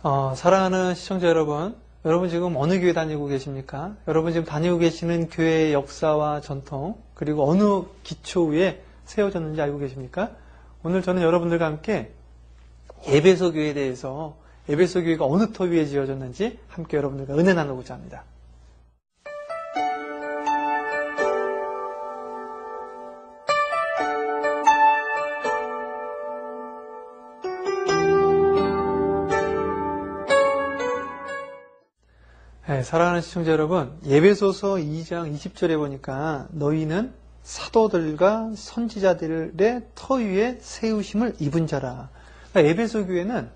사랑하는 시청자 여러분, 여러분 지금 어느 교회 다니고 계십니까? 여러분 지금 다니고 계시는 교회의 역사와 전통, 그리고 어느 기초 위에 세워졌는지 알고 계십니까? 오늘 저는 여러분들과 함께 에베소 교회에 대해서, 에베소 교회가 어느 터 위에 지어졌는지 함께 여러분들과 은혜 나누고자 합니다. 네, 사랑하는 시청자 여러분, 에베소서 2장 20절에 보니까 너희는 사도들과 선지자들의 터 위에 세우심을 입은 자라. 그러니까 에베소 교회는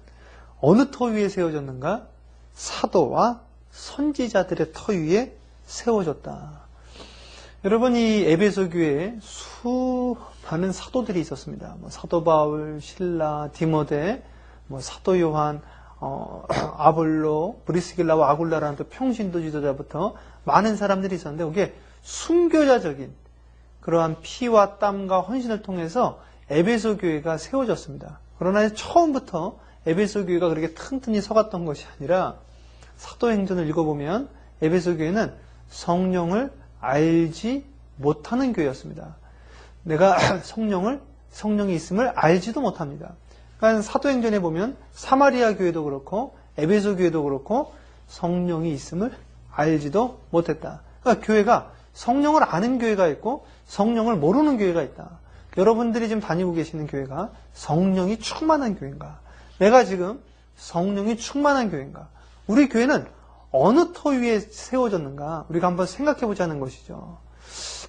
어느 터 위에 세워졌는가? 사도와 선지자들의 터 위에 세워졌다. 여러분, 이 에베소 교회에 수많은 사도들이 있었습니다. 사도 바울, 실라, 디모데, 사도 요한, 아볼로, 브리스길라와 아굴라라는 또 평신도 지도자부터 많은 사람들이 있었는데, 그게 순교자적인 그러한 피와 땀과 헌신을 통해서 에베소 교회가 세워졌습니다. 그러나 처음부터 에베소 교회가 그렇게 튼튼히 서갔던 것이 아니라 사도행전을 읽어보면 에베소 교회는 성령을 알지 못하는 교회였습니다. 내가 성령이 있음을 알지도 못합니다. 그러니까 사도행전에 보면 사마리아 교회도 그렇고 에베소 교회도 그렇고 성령이 있음을 알지도 못했다. 그러니까 교회가 성령을 아는 교회가 있고 성령을 모르는 교회가 있다. 여러분들이 지금 다니고 계시는 교회가 성령이 충만한 교회인가? 내가 지금 성령이 충만한 교회인가? 우리 교회는 어느 터 위에 세워졌는가? 우리가 한번 생각해 보자는 것이죠.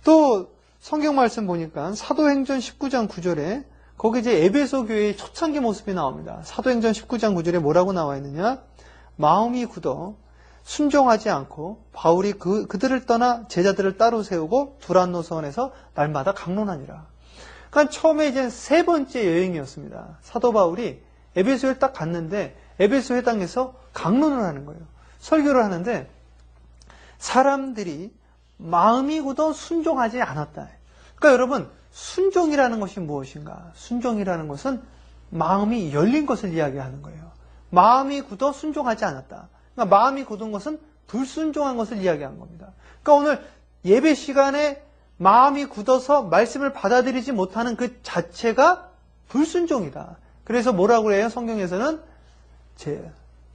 또 성경 말씀 보니까 사도행전 19장 9절에 거기 이제 에베소 교회의 초창기 모습이 나옵니다. 사도행전 19장 9절에 뭐라고 나와 있느냐? 마음이 굳어 순종하지 않고 바울이 그들을 떠나 제자들을 따로 세우고 두란노선에서 날마다 강론하니라. 그러니까 처음에 이제 세 번째 여행이었습니다. 사도 바울이 에베소에 딱 갔는데 에베소 회당에서 강론을 하는 거예요. 설교를 하는데 사람들이 마음이 굳어 순종하지 않았다. 그러니까 여러분, 순종이라는 것이 무엇인가? 순종이라는 것은 마음이 열린 것을 이야기하는 거예요. 마음이 굳어 순종하지 않았다. 그러니까 마음이 굳은 것은 불순종한 것을 이야기하는 겁니다. 그러니까 오늘 예배 시간에 마음이 굳어서 말씀을 받아들이지 못하는 그 자체가 불순종이다. 그래서 뭐라고 해요? 성경에서는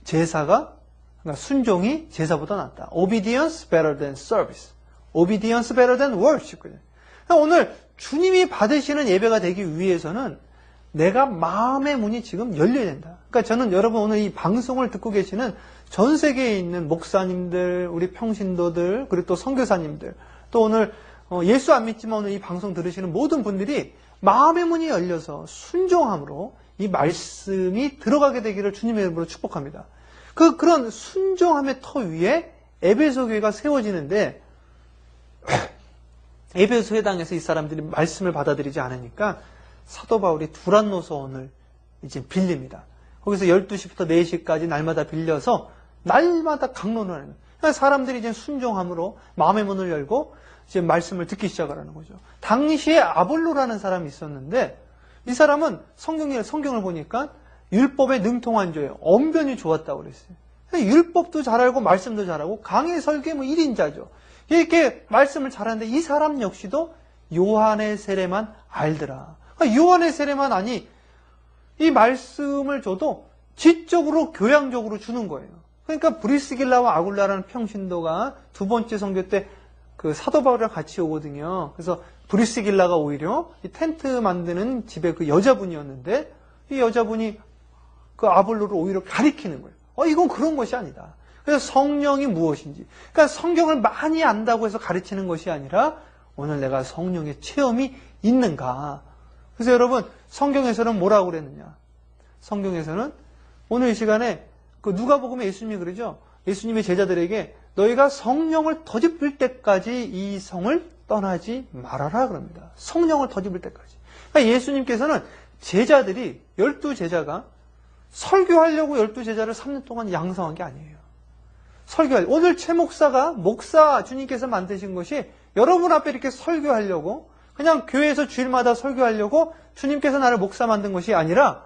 제사가, 그러니까 순종이 제사보다 낫다. Obedience better than service. Obedience better than worship. 그러니까 오늘 주님이 받으시는 예배가 되기 위해서는 내가 마음의 문이 지금 열려야 된다. 그러니까 저는 여러분 오늘 이 방송을 듣고 계시는 전 세계에 있는 목사님들, 우리 평신도들, 그리고 또 선교사님들, 또 오늘 예수 안 믿지만 오늘 이 방송 들으시는 모든 분들이 마음의 문이 열려서 순종함으로 이 말씀이 들어가게 되기를 주님의 이름으로 축복합니다. 그런 순종함의 터 위에 에베소 교회가 세워지는데 에베소 회당에서 이 사람들이 말씀을 받아들이지 않으니까 사도 바울이 두란노선을 이제 빌립니다. 거기서 12시부터 4시까지 날마다 빌려서 날마다 강론을 하는 거예요. 그러니까 사람들이 이제 순종함으로 마음의 문을 열고 이제 말씀을 듣기 시작을 하는 거죠. 당시에 아볼로라는 사람이 있었는데 이 사람은 성경을 보니까 율법에 능통한 자예요. 언변이 좋았다고 그랬어요. 율법도 잘 알고 말씀도 잘하고 강의 설계 1인자죠. 이렇게 말씀을 잘하는데 이 사람 역시도 요한의 세례만 알더라. 그러니까 요한의 세례만 아니 이 말씀을 줘도 지적으로 교양적으로 주는 거예요. 그러니까 브리스길라와 아굴라라는 평신도가 두 번째 선교 때 그 사도 바울이랑 같이 오거든요. 그래서 브리스길라가 오히려 이 텐트 만드는 집에 그 여자분이었는데 이 여자분이 그 아볼로를 오히려 가리키는 거예요. 이건 그런 것이 아니다. 그래서 성령이 무엇인지. 그러니까 성경을 많이 안다고 해서 가르치는 것이 아니라 오늘 내가 성령의 체험이 있는가. 그래서 여러분 성경에서는 뭐라고 그랬느냐. 성경에서는 오늘 이 시간에 그 누가복음에 예수님이 그러죠. 예수님의 제자들에게 너희가 성령을 덧입을 때까지 이 성을 떠나지 말아라 그럽니다. 성령을 덧입을 때까지. 그러니까 예수님께서는 제자들이 12제자가 설교하려고 12제자를 3년 동안 양성한 게 아니에요. 오늘 최 목사가 주님께서 만드신 것이 여러분 앞에 이렇게 설교하려고 그냥 교회에서 주일마다 설교하려고 주님께서 나를 목사 만든 것이 아니라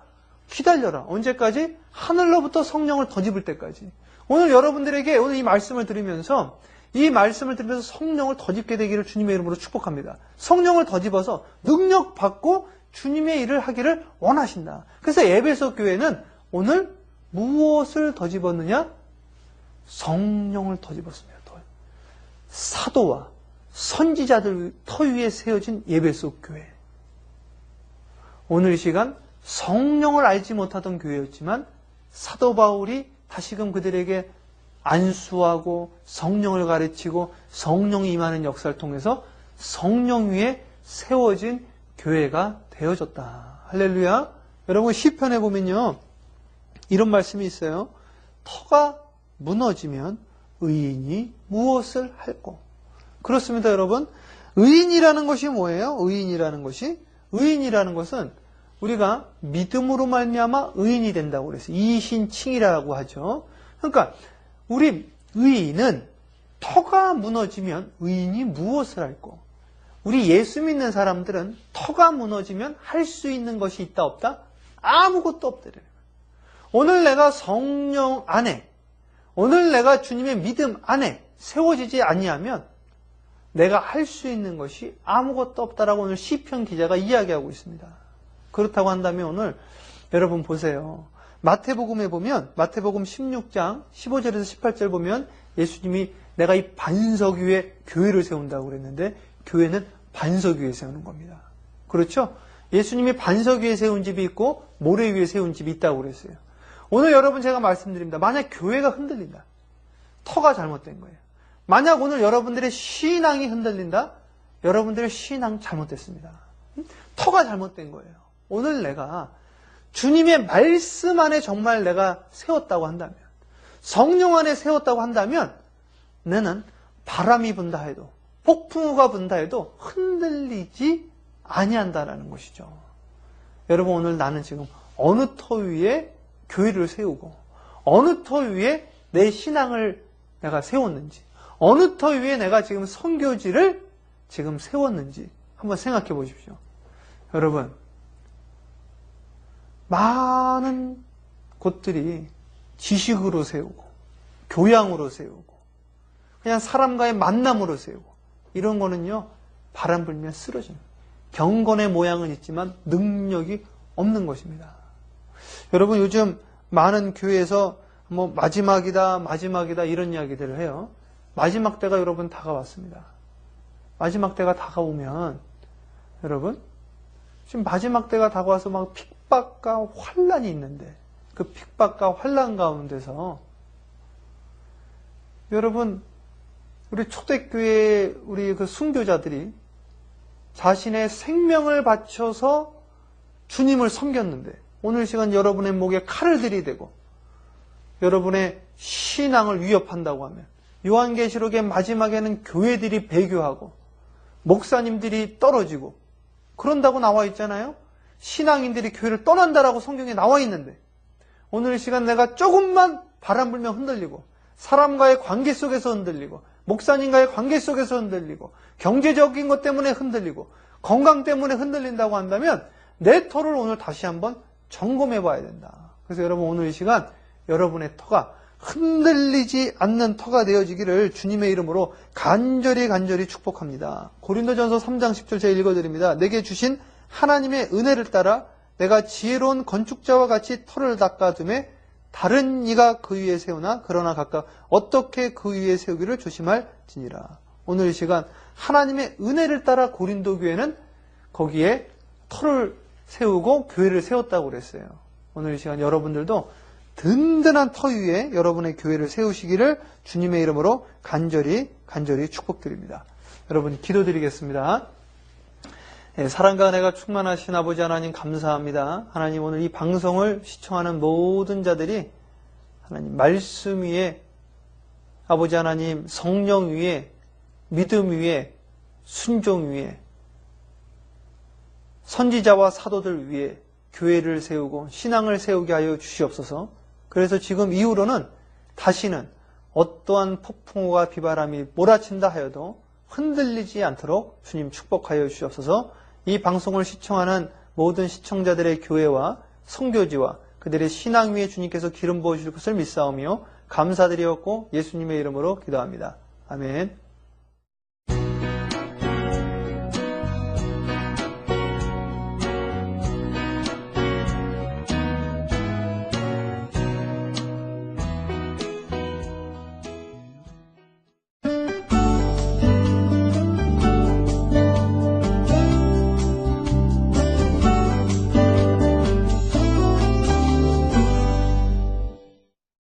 기다려라. 언제까지? 하늘로부터 성령을 덧입을 때까지. 오늘 여러분들에게 오늘 이 말씀을 들으면서 성령을 덧입게 되기를 주님의 이름으로 축복합니다. 성령을 덧입어서 능력 받고 주님의 일을 하기를 원하신다. 그래서 에베소 교회는 오늘 무엇을 덧입었느냐? 성령을 덧입었습니다. 사도와 선지자들 터 위에 세워진 에베소 교회. 오늘 이 시간 성령을 알지 못하던 교회였지만 사도 바울이 다시금 그들에게 안수하고 성령을 가르치고 성령이 임하는 역사를 통해서 성령 위에 세워진 교회가 되어졌다. 할렐루야. 여러분 시편에 보면요, 이런 말씀이 있어요. 터가 무너지면 의인이 무엇을 할꼬? 그렇습니다, 여러분. 의인이라는 것이 뭐예요? 의인이라는 것은 우리가 믿음으로 말미암아 의인이 된다고 그랬어요. 이신칭이라고 하죠. 그러니까 우리 의인은 터가 무너지면 의인이 무엇을 할꼬? 우리 예수 믿는 사람들은 터가 무너지면 할 수 있는 것이 있다 없다? 아무것도 없더래요. 오늘 내가 성령 안에, 오늘 내가 주님의 믿음 안에 세워지지 아니하면 내가 할 수 있는 것이 아무것도 없다라고 오늘 시편 기자가 이야기하고 있습니다. 그렇다고 한다면 오늘 여러분 보세요. 마태복음에 보면 마태복음 16장 15절에서 18절 보면 예수님이 내가 이 반석 위에 교회를 세운다고 그랬는데 교회는 반석 위에 세우는 겁니다. 그렇죠? 예수님이 반석 위에 세운 집이 있고 모래 위에 세운 집이 있다고 그랬어요. 오늘 여러분 제가 말씀드립니다. 만약 교회가 흔들린다. 터가 잘못된 거예요. 만약 오늘 여러분들의 신앙이 흔들린다. 여러분들의 신앙 잘못됐습니다. 터가 잘못된 거예요. 오늘 내가 주님의 말씀 안에 정말 내가 세웠다고 한다면, 성령 안에 세웠다고 한다면 너는 바람이 분다 해도 폭풍우가 분다 해도 흔들리지 아니한다라는 것이죠. 여러분 오늘 나는 지금 어느 터 위에 교회를 세우고 어느 터 위에 내 신앙을 내가 세웠는지, 어느 터 위에 내가 지금 선교지를 지금 세웠는지 한번 생각해 보십시오. 여러분, 많은 곳들이 지식으로 세우고 교양으로 세우고 그냥 사람과의 만남으로 세우고 이런 거는요, 바람 불면 쓰러집니다. 경건의 모양은 있지만 능력이 없는 것입니다. 여러분 요즘 많은 교회에서 뭐 마지막이다 이런 이야기들을 해요. 마지막 때가 여러분 다가왔습니다. 마지막 때가 다가오면 여러분 지금 마지막 때가 다가와서 막 핍박과 환난이 있는데 그 핍박과 환난 가운데서 여러분 우리 초대교회 우리 그 순교자들이 자신의 생명을 바쳐서 주님을 섬겼는데 오늘 시간 여러분의 목에 칼을 들이대고 여러분의 신앙을 위협한다고 하면 요한계시록의 마지막에는 교회들이 배교하고 목사님들이 떨어지고 그런다고 나와 있잖아요. 신앙인들이 교회를 떠난다라고 성경에 나와 있는데 오늘 시간 내가 조금만 바람 불면 흔들리고 사람과의 관계 속에서 흔들리고 목사님과의 관계 속에서 흔들리고 경제적인 것 때문에 흔들리고 건강 때문에 흔들린다고 한다면 내 터를 오늘 다시 한번 점검해 봐야 된다. 그래서 여러분 오늘 이 시간 여러분의 터가 흔들리지 않는 터가 되어지기를 주님의 이름으로 간절히 축복합니다. 고린도전서 3장 10절 제가 읽어드립니다. 내게 주신 하나님의 은혜를 따라 내가 지혜로운 건축자와 같이 터를 닦아둠에 다른 이가 그 위에 세우나 그러나 각각 어떻게 그 위에 세우기를 조심할지니라. 오늘 이 시간 하나님의 은혜를 따라 고린도 교회는 거기에 터를 세우고 교회를 세웠다고 그랬어요. 오늘 이 시간 여러분들도 든든한 터 위에 여러분의 교회를 세우시기를 주님의 이름으로 간절히 축복드립니다. 여러분 기도드리겠습니다. 사랑과 은혜가 충만하신 아버지 하나님 감사합니다. 하나님 오늘 이 방송을 시청하는 모든 자들이 하나님 말씀 위에 아버지 하나님 성령 위에 믿음 위에 순종 위에 선지자와 사도들 위에 교회를 세우고 신앙을 세우게 하여 주시옵소서. 그래서 지금 이후로는 다시는 어떠한 폭풍우와 비바람이 몰아친다 하여도 흔들리지 않도록 주님 축복하여 주시옵소서. 이 방송을 시청하는 모든 시청자들의 교회와 선교지와 그들의 신앙 위에 주님께서 기름 부어주실 것을 믿사오며 감사드리었고 예수님의 이름으로 기도합니다. 아멘.